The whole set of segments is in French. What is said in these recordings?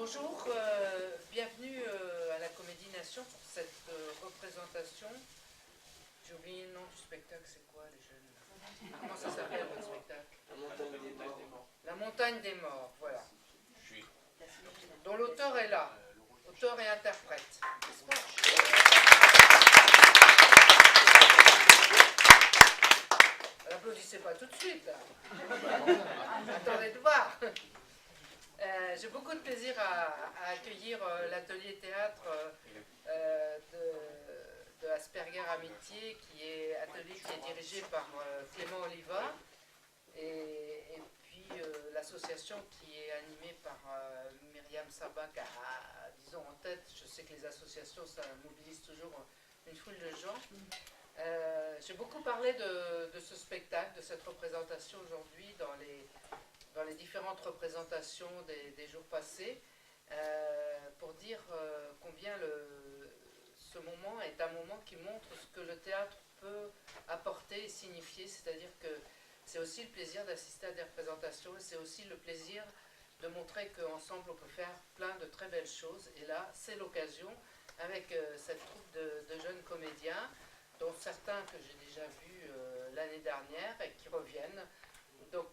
Bonjour, bienvenue à la Comédie Nation pour cette représentation. J'ai oublié le nom du spectacle, c'est quoi les jeunes? Comment ça s'appelle votre spectacle? La montagne des morts. La montagne des morts, voilà. Dont l'auteur est là, auteur et interprète, n'est-ce pas? N'applaudissez pas tout de suite, attendez de voir. J'ai beaucoup de plaisir à accueillir l'atelier théâtre de Asperger Amitié, qui est dirigé par Clément Oliva, et puis l'association qui est animée par Myriam Sabak, disons en tête. Je sais que les associations, ça mobilise toujours une foule de gens. J'ai beaucoup parlé de ce spectacle, de cette représentation aujourd'hui dans les différentes représentations des jours passés, pour dire combien ce moment est un moment qui montre ce que le théâtre peut apporter et signifier, c'est-à-dire que c'est aussi le plaisir d'assister à des représentations, et c'est aussi le plaisir de montrer qu'ensemble on peut faire plein de très belles choses, et là c'est l'occasion, avec cette troupe de jeunes comédiens, dont certains que j'ai déjà vus l'année dernière et qui reviennent. Donc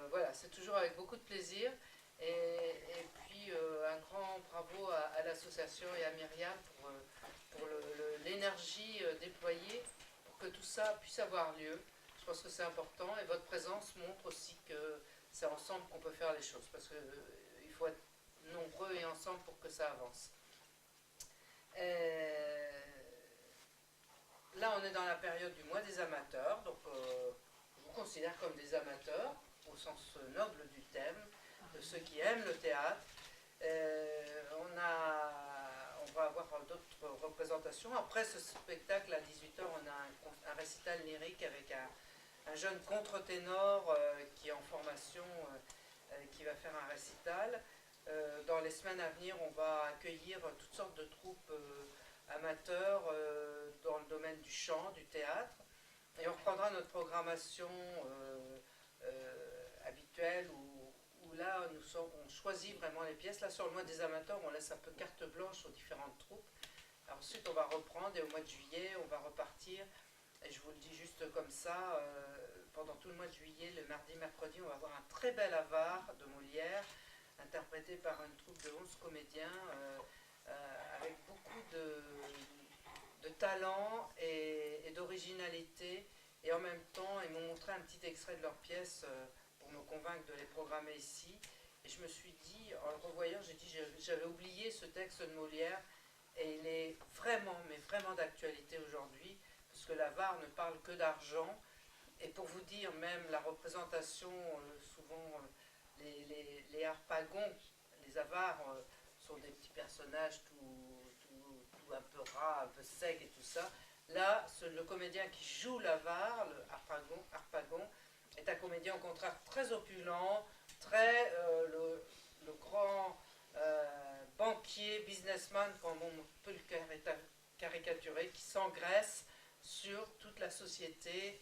voilà, c'est toujours avec beaucoup de plaisir, et puis un grand bravo à l'association et à Myriam pour l'énergie déployée pour que tout ça puisse avoir lieu. Je pense que c'est important, et votre présence montre aussi que c'est ensemble qu'on peut faire les choses, parce qu'il faut être nombreux et ensemble pour que ça avance. Là, on est dans la période du mois des amateurs, donc je vous considère comme des amateurs, au sens noble du thème, de ceux qui aiment le théâtre. On va avoir d'autres représentations. Après ce spectacle, à 18h, on a un récital lyrique avec un jeune contre-ténor qui est en formation, qui va faire un récital. Dans les semaines à venir, on va accueillir toutes sortes de troupes amateurs dans le domaine du chant, du théâtre, et on reprendra notre programmation habituelle où là on choisit vraiment les pièces. Là, sur le mois des amateurs, on laisse un peu carte blanche aux différentes troupes. Alors, ensuite on va reprendre, et au mois de juillet on va repartir, et je vous le dis juste comme ça, pendant tout le mois de juillet, le mardi, mercredi, on va avoir un très bel avare de Molière interprété par une troupe de 11 comédiens avec beaucoup de talent et d'originalité, et en même temps ils m'ont montré un petit extrait de leur pièce pour me convaincre de les programmer ici, et je me suis dit, en le revoyant, j'ai dit j'avais oublié ce texte de Molière, et il est vraiment, mais vraiment d'actualité aujourd'hui, parce que l'avare ne parle que d'argent, et pour vous dire, même la représentation, souvent les harpagons, les avares, sont des petits personnages tout un peu ras, un peu secs et tout ça. Là, le comédien qui joue l'avare, le harpagon, est un comédien au contraire très opulent, très le grand banquier, businessman, comme on peut le caricaturer, qui s'engraisse sur toute la société.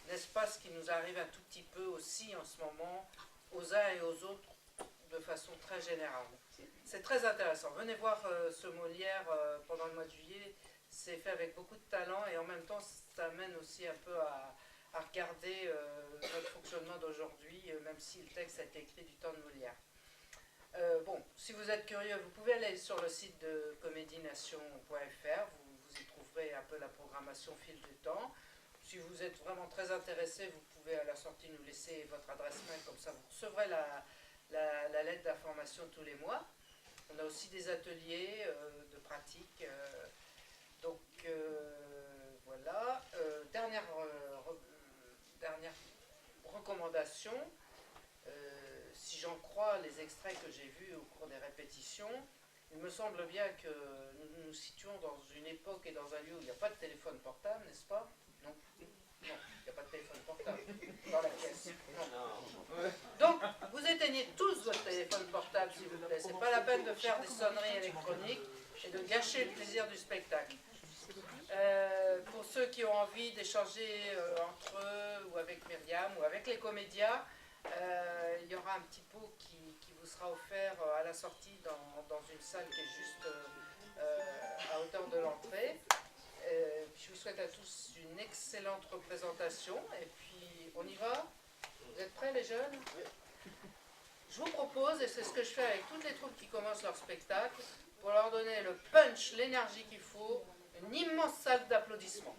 N'est-ce pas ce qui nous arrive un tout petit peu aussi en ce moment, aux uns et aux autres, de façon très générale. C'est très intéressant. Venez voir ce Molière pendant le mois de juillet. C'est fait avec beaucoup de talent, et en même temps ça amène aussi un peu à regarder notre fonctionnement d'aujourd'hui, même si le texte a été écrit du temps de Molière. Bon, si vous êtes curieux, vous pouvez aller sur le site de comédienation.fr, vous y trouverez un peu la programmation au fil du temps. Si vous êtes vraiment très intéressé, vous pouvez à la sortie nous laisser votre adresse mail, comme ça vous recevrez la lettre d'information tous les mois. On a aussi des ateliers de pratique. Donc voilà. Dernière recommandation. Si j'en crois les extraits que j'ai vus au cours des répétitions, il me semble bien que nous nous situons dans une époque et dans un lieu où il n'y a pas de téléphone portable, n'est-ce pas? Non, il n'y a pas de téléphone portable dans la pièce. Non. Donc, vous éteignez tous votre téléphone portable, s'il vous plaît. C'est pas la peine de faire des sonneries électroniques et de gâcher le plaisir du spectacle. Pour ceux qui ont envie d'échanger entre eux, ou avec Myriam, ou avec les comédiens, Il y aura un petit pot qui vous sera offert à la sortie dans une salle qui est juste à hauteur de l'entrée. Je vous souhaite à tous une excellente représentation et puis on y va. Vous êtes prêts les jeunes? Je vous propose, et c'est ce que je fais avec toutes les troupes qui commencent leur spectacle, pour leur donner le punch, l'énergie qu'il faut, une immense salle d'applaudissements.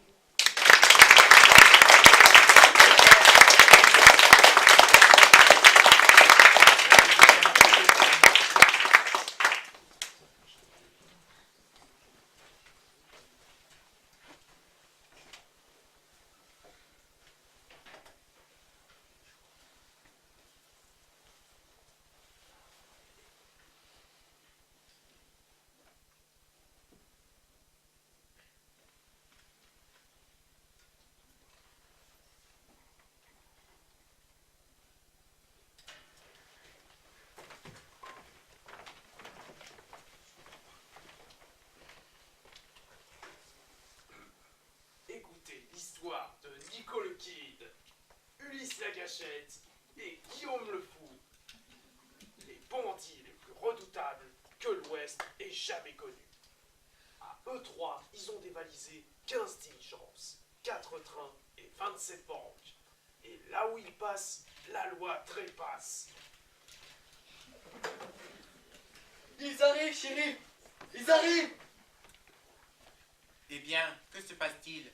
L'histoire de Nico le Kid, Ulysse la Gâchette et Guillaume le Fou. Les bandits les plus redoutables que l'Ouest ait jamais connus. À eux trois, ils ont dévalisé 15 diligences, 4 trains et 27 banques. Et là où ils passent, la loi trépasse. Ils arrivent, shérif! Ils arrivent! Eh bien, que se passe-t-il?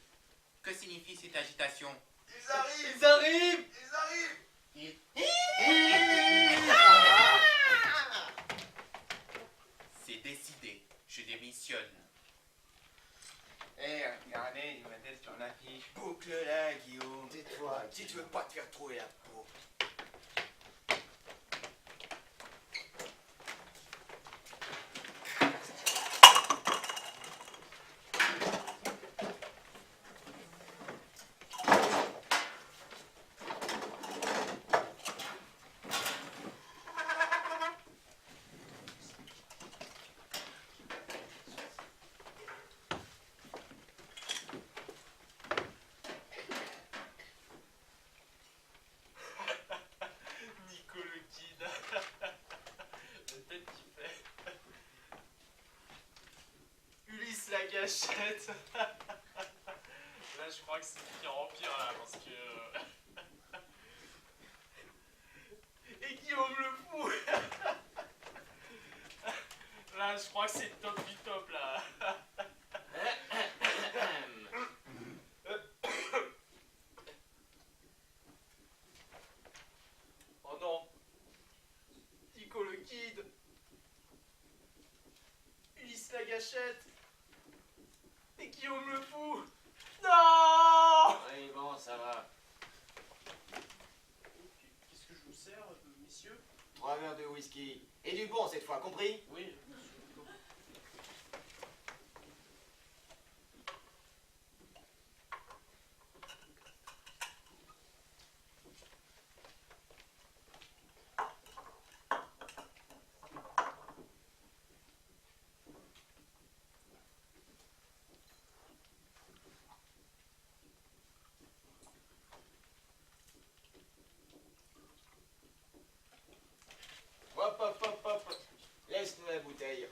Que signifie cette agitation? Ils arrivent! Ils arrivent! Ils... C'est décidé, je démissionne. Eh, regardez, il modèle sur l'affiche. Boucle-la, Guillaume. Tais-toi, Si tu veux pas te faire trouver la peau. Nico le Kid. La tête qu'il fait. Ulysse la Gâchette. Là, je crois que c'est de pire en pire, là, parce que... Et Guillaume le Fou. Là, je crois que c'est le top du top, là. Oh non. Nico le Kid. Ulysse la Gâchette. Et Guillaume le Fou. Non! Oui, bon, ça va. Qu'est-ce que je vous sers, messieurs? 3 verres de whisky. Et du bon cette fois, compris? Oui. Hop, hop, hop, hop. Laisse-nous la bouteille.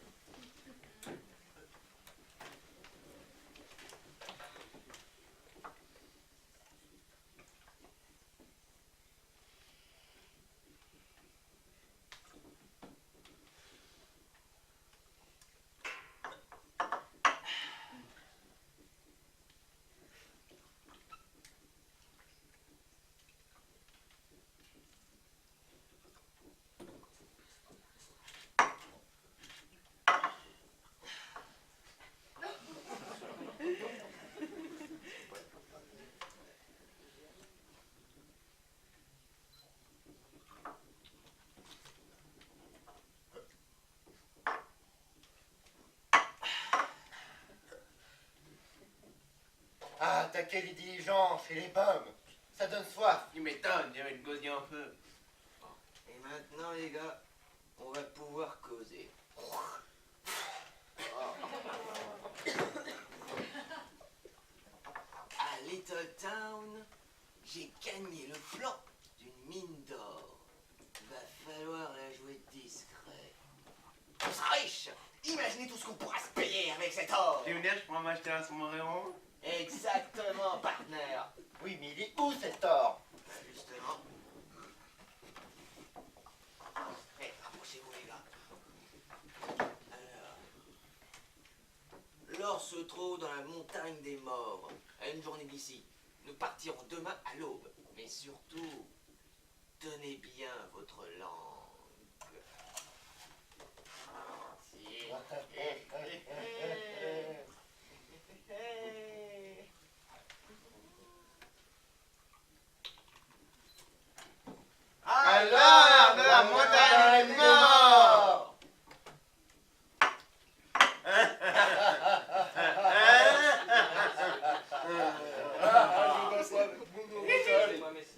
Ah, attaquer les diligences et les pommes, ça donne soif. Tu m'étonnes, il y avait le gosier en feu. Et maintenant, les gars, on va pouvoir causer. À Little Town, j'ai gagné le plan d'une mine d'or. Va falloir la jouer discret. On sera riche. Imaginez tout ce qu'on pourra se payer avec cet or. Tu veux dire, je pourrais m'acheter un sous-marin? Exactement, partenaire. Oui, mais il est où cet or? Justement. Rapprochez-vous les gars. Alors. L'or se trouve dans la montagne des morts, à une journée d'ici. Nous partirons demain à l'aube. Mais surtout, tenez bien votre langue. Si. Alors, de la montagne des morts!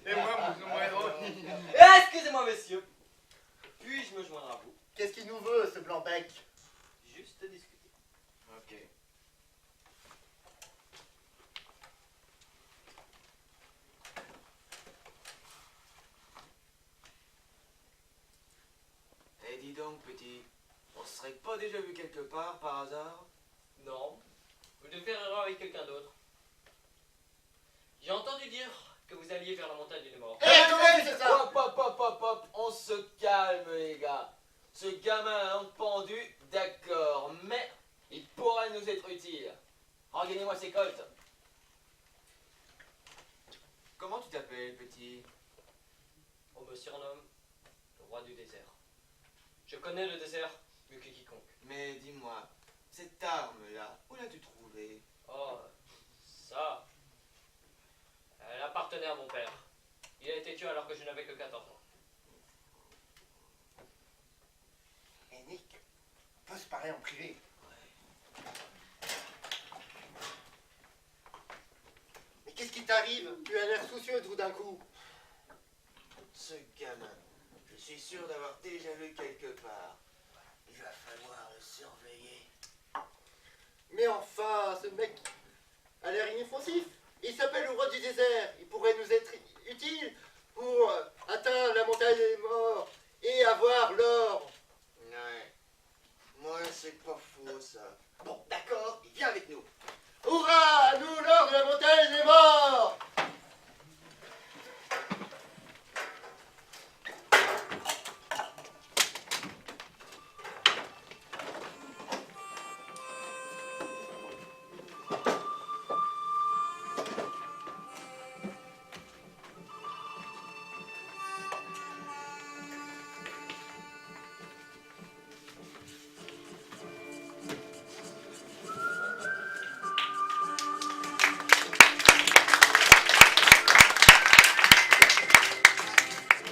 Et moi, mon sous-marin. Excusez-moi, messieurs. Puis-je me joindre à vous? Qu'est-ce qu'il nous veut, ce blanc-bec? Juste discuter. Ok. Eh, dis donc, petit, on se serait pas déjà vu quelque part par hasard? Non. Vous devez faire erreur avec quelqu'un d'autre. J'ai entendu dire que vous alliez vers la montagne des morts. Eh, comment c'est ça? Hop, hop, hop, hop, hop, on se calme, les gars. Ce gamin a langue pendue, d'accord, mais il pourrait nous être utile. Regardez-moi ces coltes. Comment tu t'appelles, petit? On me surnomme le roi du désert. Je connais le désert mieux que quiconque. Mais dis-moi, cette arme-là, où l'as-tu trouvée? Oh, ça. Elle appartenait à mon père. Il a été tué alors que je n'avais que 14 ans. Eh, Nick, on peut se parler en privé. Mais qu'est-ce qui t'arrive? Tu as l'air soucieux tout d'un coup. Ce gamin, je suis sûr d'avoir déjà vu quelque part. Il va falloir le surveiller. Mais enfin, ce mec a l'air inoffensif. Il s'appelle le roi du désert. Il pourrait nous être utile pour atteindre la montagne des morts et avoir l'or. Ouais. Moi, c'est pas faux, ça. Bon, d'accord, il vient avec nous. Hurrah, à nous l'or de la montagne des morts!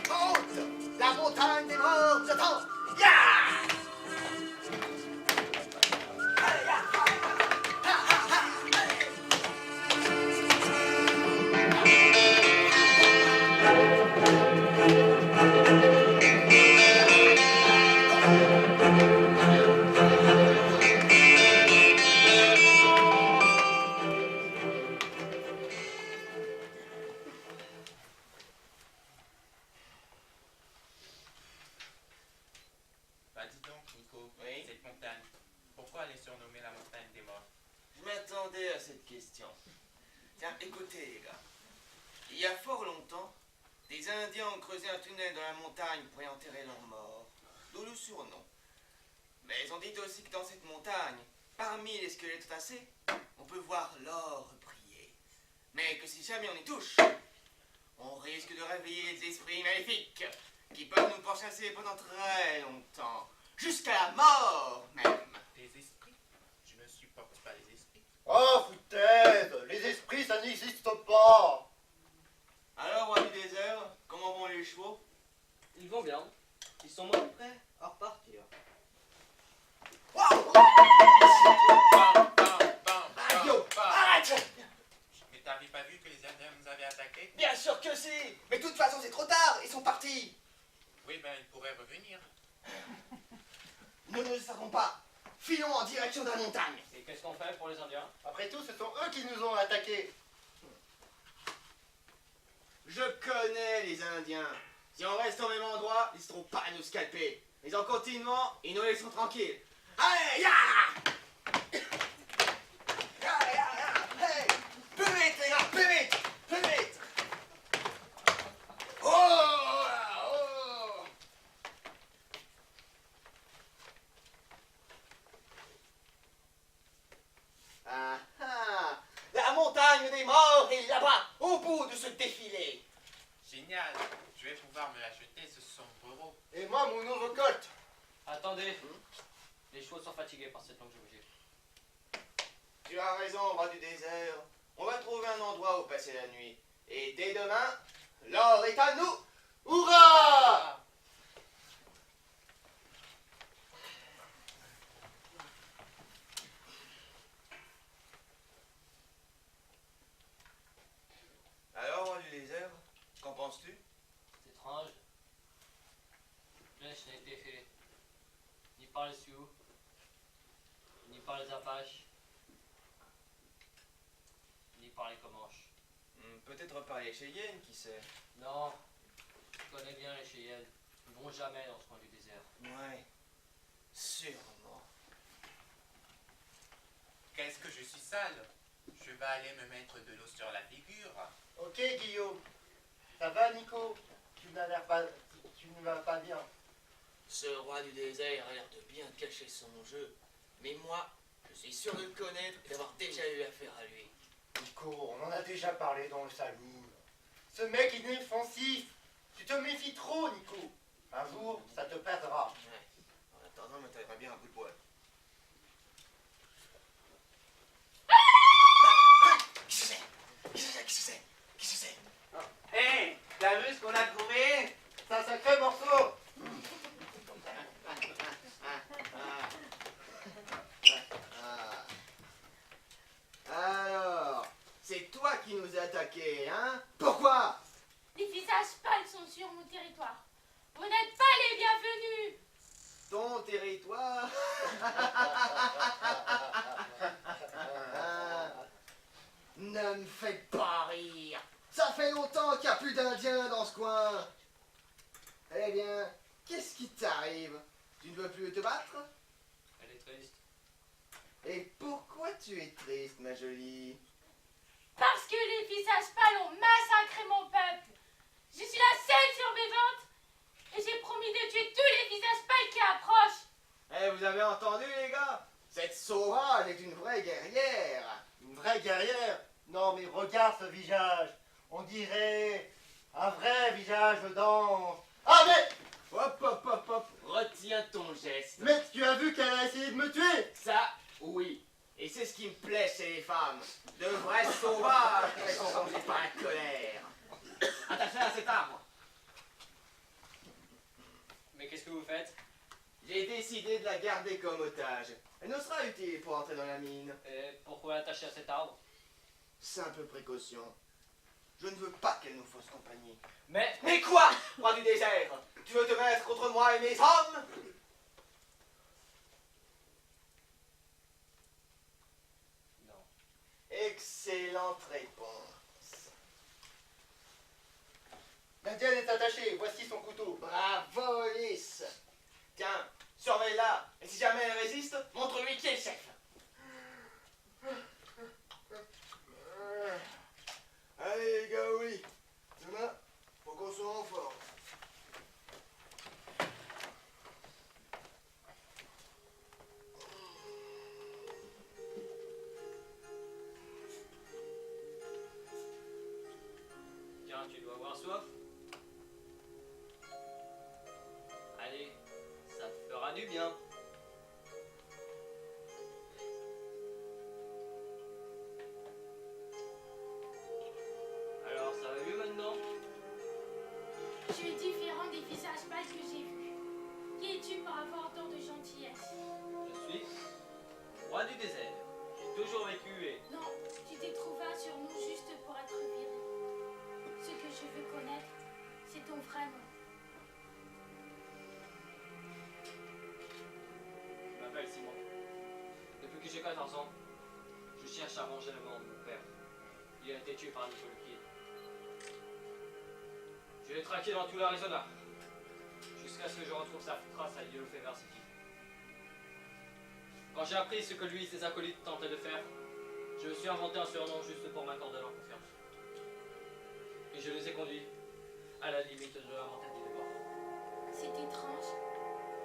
Monte! La montagne des morts nous attend! Ya! Bah dis donc, Nico, Oui? cette montagne, pourquoi elle est surnommée la montagne des morts? Je m'attendais à cette question. Tiens, écoutez, les gars. Il y a fort longtemps, des Indiens ont creusé un tunnel dans la montagne pour y enterrer leurs morts. D'où le surnom. Mais on dit aussi que dans cette montagne, parmi les squelettes tassés, on peut voir l'or briller. Mais que si jamais on y touche, on risque de réveiller des esprits maléfiques qui peuvent nous pourchasser pendant très longtemps. Jusqu'à la mort, même. Les esprits? Je ne supporte pas les esprits. Oh, foutaise! Les esprits, ça n'existe pas! Alors, roi du désert, comment vont les chevaux? Ils vont bien. Ils sont même prêts à repartir. Bam, bam, bam, Ah, yo, bam, bam. arrête! Mais t'avais pas vu que les Indiens nous avaient attaqués? Bien sûr que si! Mais de toute façon, c'est trop tard, ils sont partis! Oui, ben ils pourraient revenir. Nous ne le savons pas. Filons en direction de la montagne. Et qu'est-ce qu'on fait pour les Indiens? Après tout, ce sont eux qui nous ont attaqués. Je connais les Indiens. Si on reste au même endroit, ils ne seront pas à nous scalper. Mais en continuant, ils nous laisseront tranquilles. Allez, ya! Hey! Plus vite, les gars, plus vite! Plus vite! Oh! Oh! Ah ah! La montagne des morts est là-bas, au bout de ce défilé. Génial. Je vais pouvoir me l'acheter, ce sombrero. Et moi, mon nouveau colt. Attendez. Les chevaux sont fatigués par cette longue journée. Tu as raison, roi du désert. On va trouver un endroit où passer la nuit. Et dès demain, l'or est à nous. Hurrah! Alors, roi du désert, qu'en penses-tu? C'est étrange. Flèche n'a été fait ni par les Sioux, ni par les Apaches, ni par les Comanches. Peut-être par les Cheyennes, qui sait? Non, je connais bien les Cheyennes. Ils ne vont jamais dans ce coin du désert. Ouais, sûrement. Qu'est-ce que je suis sale? Je vais aller me mettre de l'eau sur la figure. Ok, Guillaume. Ça va, Nico? Tu n'as l'air pas... Tu ne vas pas bien. Ce roi du désert a l'air de bien cacher son jeu. Mais moi, je suis sûr de le connaître et d'avoir déjà eu affaire à lui. Nico, on en a déjà parlé dans le saloon. Ce mec est inoffensif. Tu te méfies trop, Nico. Un jour, ça te perdra. Ouais. En attendant, me taillerait bien un bout de bois. Qui c'est? Qui c'est? Qui c'est? Qui c'est? Hé, t'as vu ce qu'on a trouvé? C'est un sacré morceau. Alors, c'est toi qui nous as attaqués, hein? Pourquoi? Les visages pâles sont sur mon territoire. Vous n'êtes pas les bienvenus. Ton territoire? Ne me fais pas rire. Ça fait longtemps qu'il n'y a plus d'Indiens dans ce coin. Eh bien, qu'est-ce qui t'arrive? Tu ne veux plus te battre? Elle est triste. Et pourquoi tu es triste, ma jolie? Parce que les visages pâles ont massacré mon peuple. Je suis la seule survivante. Et j'ai promis de tuer tous les visages pâles qui approchent. Eh, vous avez entendu, les gars? Cette sauvage est une vraie guerrière. Une vraie guerrière? Non, mais regarde ce visage. On dirait un vrai visage d'ange. Ah, mais... Hop, hop, hop, hop. Retiens ton geste. Mais tu as vu qu'elle a essayé de me tuer? Ça, oui. Et c'est ce qui me plaît chez les femmes. De vrais sauvages qui sont rongés par la colère. Attachez à cet arbre. Mais qu'est-ce que vous faites? J'ai décidé de la garder comme otage. Elle nous sera utile pour entrer dans la mine. Et pourquoi l'attacher à cet arbre? Simple précaution. Je ne veux pas qu'elle nous fausse compagnie. Mais... Mais quoi, roi du désert? Tu veux te mettre contre moi et mes hommes? Non. Excellente réponse. L'Indienne est attachée. Voici son couteau. Bravo, Lys. Tiens, surveille-la. Et si jamais elle résiste, montre-lui qui est le chef. Allez, les gars, oui. Demain, faut qu'on soit en forme. Tiens, tu dois avoir soif. Allez, ça te fera du bien. Alors, ça va mieux maintenant? Je suis différent des visages pâles que j'ai vus. Qui es-tu pour avoir tant de gentillesse? Je suis roi du désert. J'ai toujours vécu et... Non, tu t'es trouvé un surnom juste pour être viré. Ce que je veux connaître, c'est ton vrai nom. Je m'appelle Simon. Depuis que j'ai 14 ans, je cherche à venger la mort de mon père. Il a été tué par Nico le Kid. Je Je l'ai traqué dans tout l'Arizona, jusqu'à ce que je retrouve sa trace à Yellow Fever City. Quand j'ai appris ce que lui et ses acolytes tentaient de faire, je me suis inventé un surnom juste pour m'accorder leur confiance. Et je les ai conduits à la limite de la montagne des morts. C'est étrange.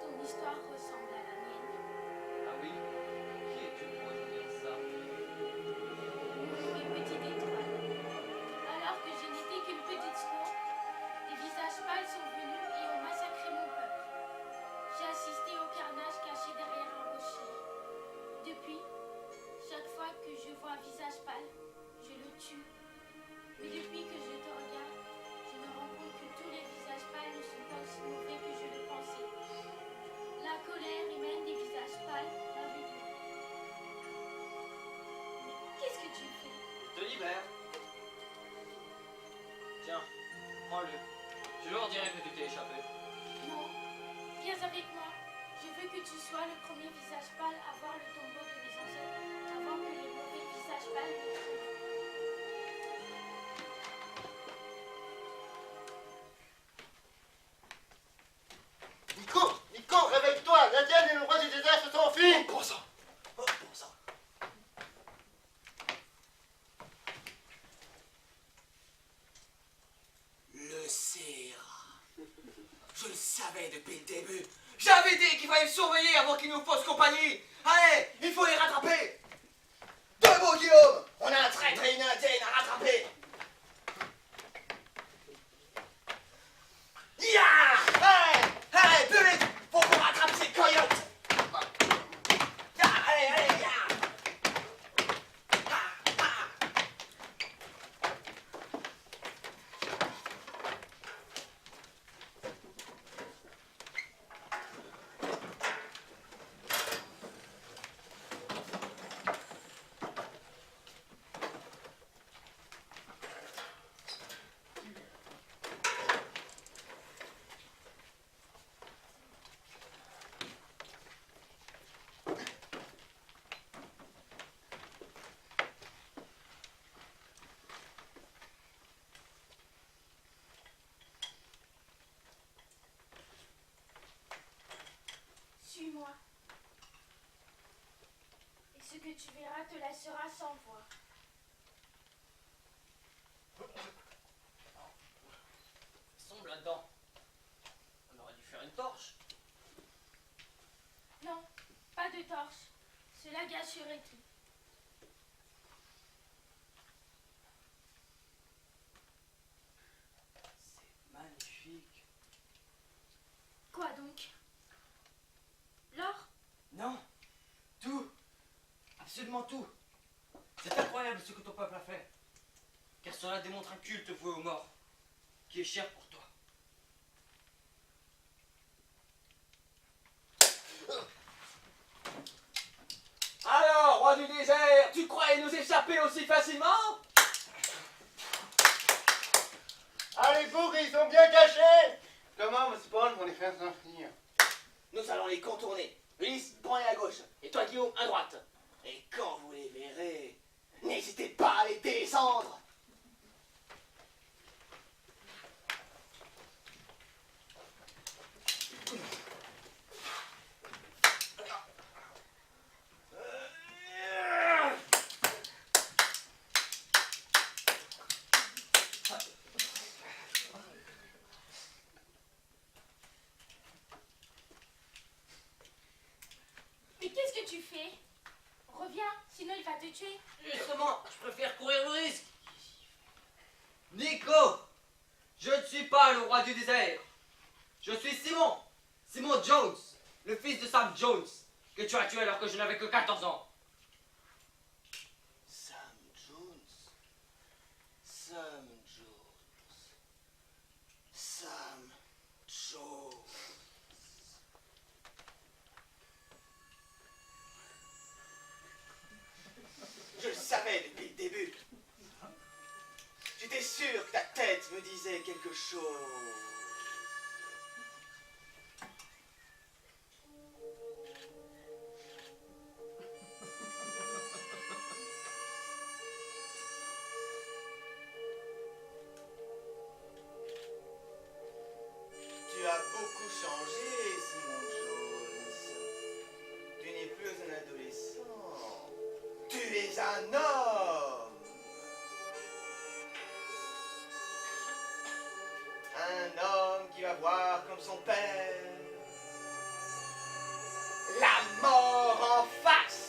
Ton histoire ressemble à la mienne. Ah oui? Qui es-tu pour me dire ça? Une petite étoile. Alors que je n'étais qu'une petite squaw, des visages pâles sont venus et ont massacré mon peuple. J'ai assisté au carnage caché derrière un rocher. Depuis, chaque fois que je vois un visage pâle, je le tue. Mais depuis que je te regarde, je me rends compte que tous les visages pâles ne sont pas aussi mauvais que je le pensais. La colère humaine des visages pâles m'aveugle. Mais qu'est-ce que tu fais? Je te libère. Tiens, prends-le. Je leur dirai que tu t'es échappé. Non, viens avec moi. Je veux que tu sois le premier visage pâle à voir le tombeau de mes ancêtres avant que les mauvais visages pâles me trouvent. Nico, réveille-toi! L'indienne et le roi du désert se sont enfuis! Oh, bon sang! Oh, bon sang! Le Sera. Je le savais depuis le début. J'avais dit qu'il fallait le surveiller avant qu'il nous fasse compagnie. Allez, il faut les rattraper. Debout, Guillaume. On a un traître et une indienne à rattraper. Ya! Allez, plus vite. Faut qu'on rattrape ces coyotes. Ya, allez, ya! Suis-moi. Et ce que tu verras te laissera sans voix. Sombre là-dedans. On aurait dû faire une torche. Non, pas de torche. Cela gâcherait tout. C'est magnifique. Quoi donc? L'or? Non, tout. Absolument tout. C'est incroyable ce que ton peuple a fait. Car cela démontre un culte voué aux morts, qui est cher pour toi. Alors, roi du désert, tu croyais nous échapper aussi facilement? Ah, les bourgs, ils sont bien cachés! Comment, monsieur Paul, vont les faire s'enfuir? Nous allons les contourner. Ulysse, prends-les à gauche. Et toi, Guillaume, à droite. Et quand vous les verrez, n'hésitez pas à les descendre. Mais qu'est-ce que tu fais? Reviens, sinon il va te tuer. Justement, je préfère courir le risque. Nico, je ne suis pas le roi du désert. Je suis Simon. Simon Jones, le fils de Sam Jones, que tu as tué alors que je n'avais que 14 ans. Sam Jones. Sam Jones. Sam Jones. Je le savais depuis le début. J'étais sûr que ta tête me disait quelque chose. changé, Simon Jones. Tu n'es plus un adolescent. Tu es un homme. Un homme qui va voir comme son père la mort en face.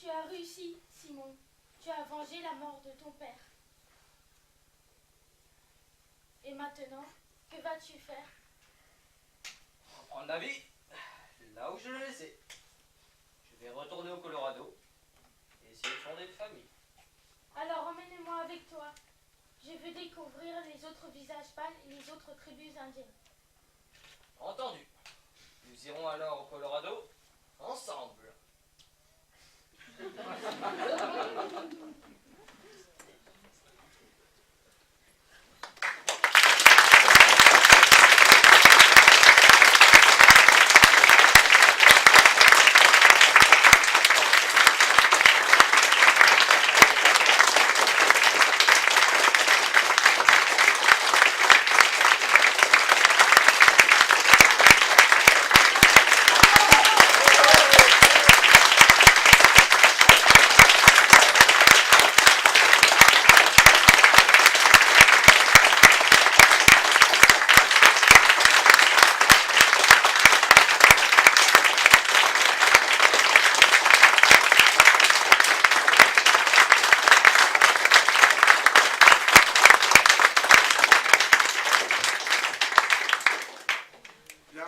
Tu as réussi, Simon. Tu as vengé la mort de ton père. Et maintenant, que vas-tu faire? Reprendre la vie là où je l'ai laissé. Je vais retourner au Colorado et essayer de fonder une famille. Alors emmène-moi avec toi. Je veux découvrir les autres visages pâles et les autres tribus indiennes. Entendu. Nous irons alors au Colorado ensemble.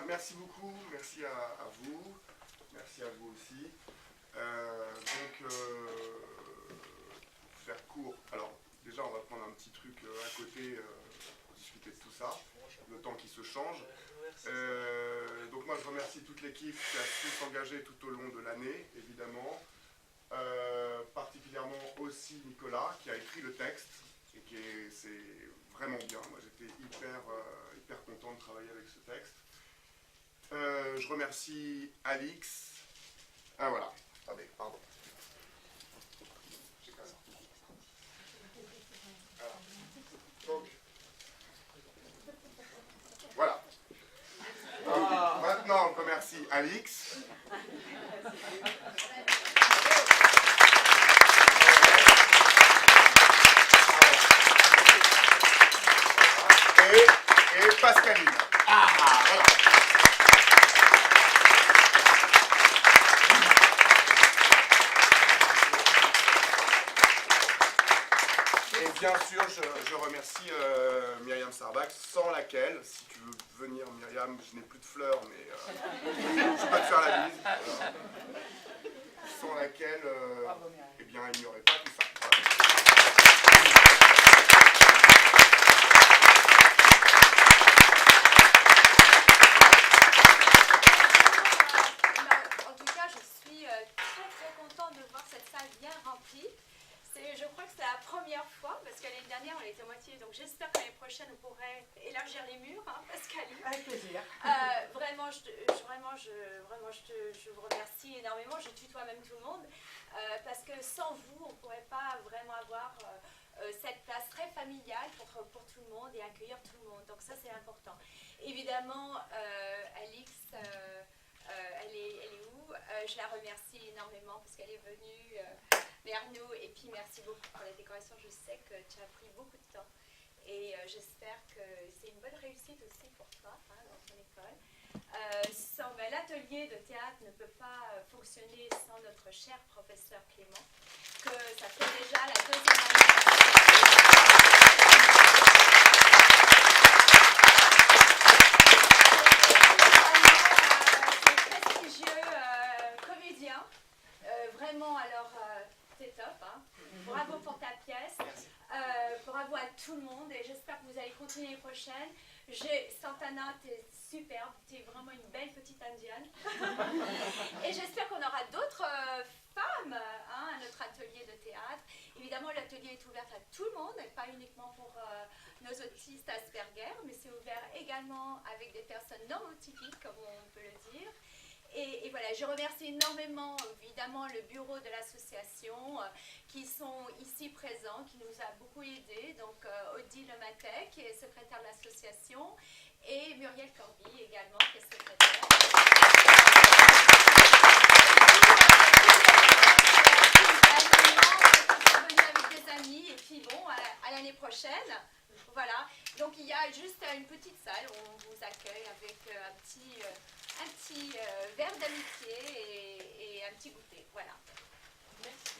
Merci beaucoup, merci à vous, merci à vous aussi. Pour faire court, alors déjà on va prendre un petit truc à côté pour discuter de tout ça, le temps qui se change. Donc moi je remercie toute l'équipe qui a su s'engager tout au long de l'année, évidemment. Particulièrement aussi Nicolas qui a écrit le texte et c'est vraiment bien. Moi j'étais hyper content de travailler avec ce texte. Je remercie Alix. Ah voilà. Attendez, pardon. J'ai pas ça. Alors. Donc. Voilà. Maintenant, on remercie remercie Alix. Et Pascaline. Voilà. Et bien sûr, je remercie Myriam Sarbach, sans laquelle, si tu veux venir Myriam, je n'ai plus de fleurs, mais je peux te faire la bise. Voilà. Sans laquelle, eh bien, il n'y aurait pas tout ça. Voilà. En tout cas, je suis très contente de voir cette salle bien remplie. Je crois que c'est la première fois, parce que l'année dernière, on était à moitié, donc j'espère que l'année prochaine, on pourrait élargir les murs, hein, Pascaline. Avec plaisir. Vraiment, je vous remercie énormément. Je tutoie même tout le monde, parce que sans vous, on ne pourrait pas vraiment avoir cette place très familiale pour tout le monde et accueillir tout le monde. Donc ça, c'est important. Évidemment, Alix, elle est où? Je la remercie énormément parce qu'elle est venue vers nous, et puis merci beaucoup pour la décoration. Je sais que tu as pris beaucoup de temps, et j'espère que c'est une bonne réussite aussi pour toi, hein, dans ton école. L'atelier de théâtre ne peut pas fonctionner sans notre cher professeur Clément, que ça fait déjà la deuxième année. Comédien, vraiment, alors c'est top, hein. Bravo pour ta pièce, bravo à tout le monde, et j'espère que vous allez continuer l'année prochaine. Santana, t'es superbe, t'es vraiment une belle petite indienne, et j'espère qu'on aura d'autres femmes, hein, à notre atelier de théâtre. Évidemment, l'atelier est ouvert à tout le monde, et pas uniquement pour nos autistes Asperger, mais c'est ouvert également avec des personnes normotypiques, comme on peut le dire. Et voilà, je remercie énormément, évidemment, le bureau de l'association qui sont ici présents, qui nous a beaucoup aidés. Donc, Odile Lematek, qui est secrétaire de l'association, et Muriel Corby également, qui est secrétaire. Qui sont venus avec des amis, et puis bon, à l'année prochaine. Voilà, donc il y a juste une petite salle où on vous accueille avec un petit verre d'amitié et un petit goûter. Voilà. Merci.